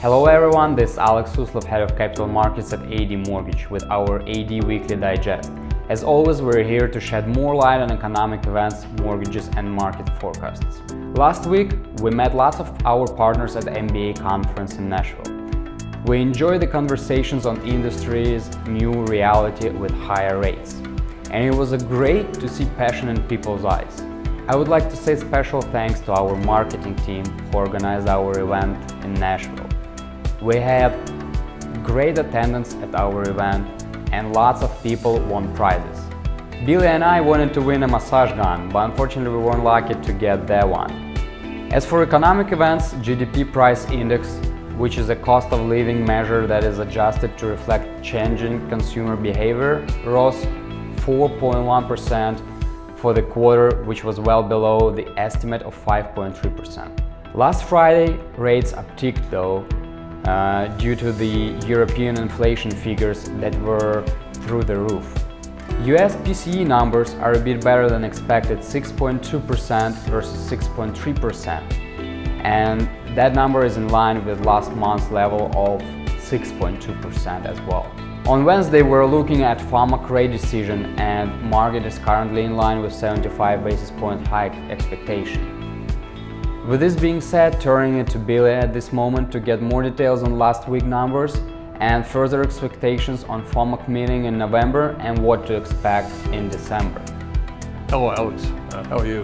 Hello everyone, this is Alex Suslov, Head of Capital Markets at A&D Mortgage with our AD Weekly Digest. As always, we're here to shed more light on economic events, mortgages and market forecasts. Last week, we met lots of our partners at the MBA conference in Nashville. We enjoyed the conversations on industry's new reality with higher rates. And it was great to see passion in people's eyes. I would like to say special thanks to our marketing team who organized our event in Nashville. We had great attendance at our event and lots of people won prizes. Billy and I wanted to win a massage gun, but unfortunately we weren't lucky to get that one. As for economic events, GDP price index, which is a cost of living measure that is adjusted to reflect changing consumer behavior, rose 4.1% for the quarter, which was well below the estimate of 5.3%. Last Friday, rates upticked though, due to the European inflation figures that were through the roof. US PCE numbers are a bit better than expected, 6.2% versus 6.3%. And that number is in line with last month's level of 6.2% as well. On Wednesday, we're looking at FOMC rate decision, and market is currently in line with 75 basis point hike expectation. With this being said, turning it to Billy at this moment to get more details on last week numbers and further expectations on FOMC meeting in November and what to expect in December. Hello Alex, how are you?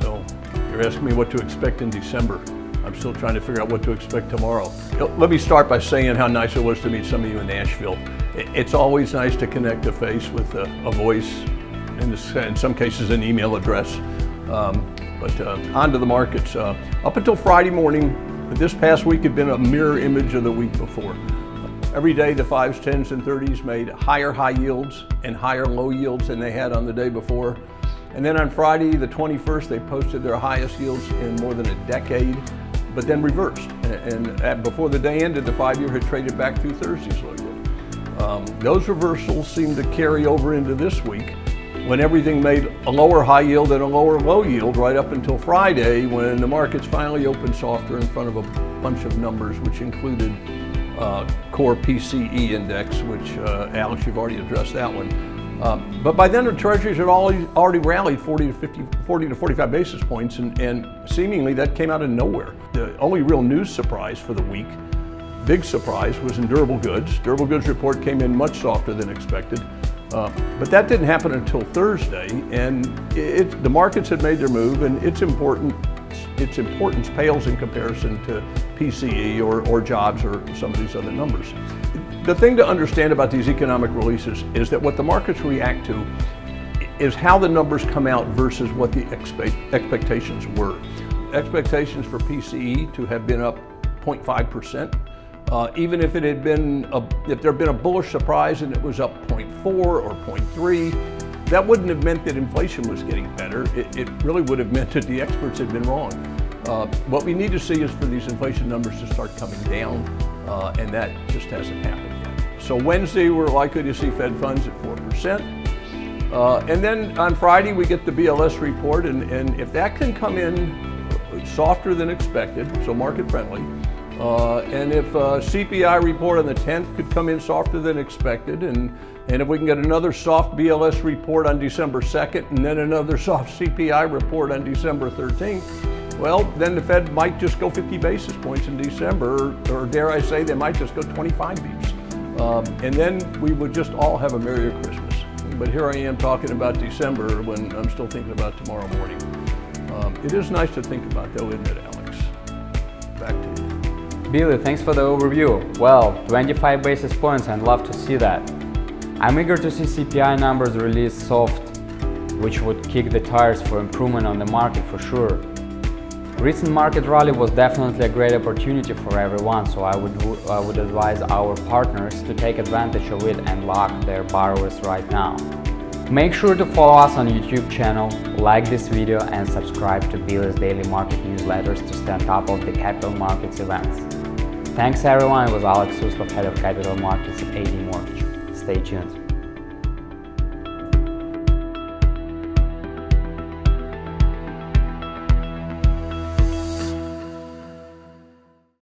So you're asking me what to expect in December. I'm still trying to figure out what to expect tomorrow. Let me start by saying how nice it was to meet some of you in Nashville. It's always nice to connect a face with a voice, in some cases an email address. But on to the markets. Up until Friday morning, this past week had been a mirror image of the week before. Every day the 5s, 10s, and 30s made higher high yields and higher low yields than they had on the day before. And then on Friday, the 21st, they posted their highest yields in more than a decade, but then reversed. And before the day ended, the 5-year had traded back through Thursday's low yield. Those reversals seem to carry over into this week, when everything made a lower high yield and a lower low yield right up until Friday, when the markets finally opened softer in front of a bunch of numbers, which included core PCE index, which Alex, you've already addressed that one. But by then the treasuries had already rallied 40 to 45 basis points, and seemingly that came out of nowhere. The only real news surprise for the week, big surprise, was in durable goods. Durable goods report came in much softer than expected. But that didn't happen until Thursday, and the markets had made their move, and its importance pales in comparison to PCE or jobs or some of these other numbers. The thing to understand about these economic releases is that what the markets react to is how the numbers come out versus what the expectations were. Expectations for PCE to have been up 0.5%. Even if it had been, if there had been a bullish surprise and it was up 0.4 or 0.3, that wouldn't have meant that inflation was getting better. It really would have meant that the experts had been wrong. What we need to see is for these inflation numbers to start coming down, and that just hasn't happened yet. So Wednesday, we're likely to see Fed funds at 4%. And then on Friday, we get the BLS report, and if that can come in softer than expected, so market friendly, and if a CPI report on the 10th could come in softer than expected, and if we can get another soft BLS report on December 2nd, and then another soft CPI report on December 13th, well, then the Fed might just go 50 basis points in December, or dare I say, they might just go 25 beeps. And then we would just all have a Merrier Christmas. But here I am talking about December when I'm still thinking about tomorrow morning. It is nice to think about though, isn't it, Alex? Back to you. Billy, thanks for the overview. Well, 25 basis points, I'd love to see that. I'm eager to see CPI numbers released soft, which would kick the tires for improvement on the market for sure. Recent market rally was definitely a great opportunity for everyone, so I would advise our partners to take advantage of it and lock their borrowers right now. Make sure to follow us on YouTube channel, like this video and subscribe to Billy's daily market newsletters to stay on top of the capital markets events. Thanks everyone, it was Alex Suslov, Head of Capital Markets at AD Mortgage. Stay tuned.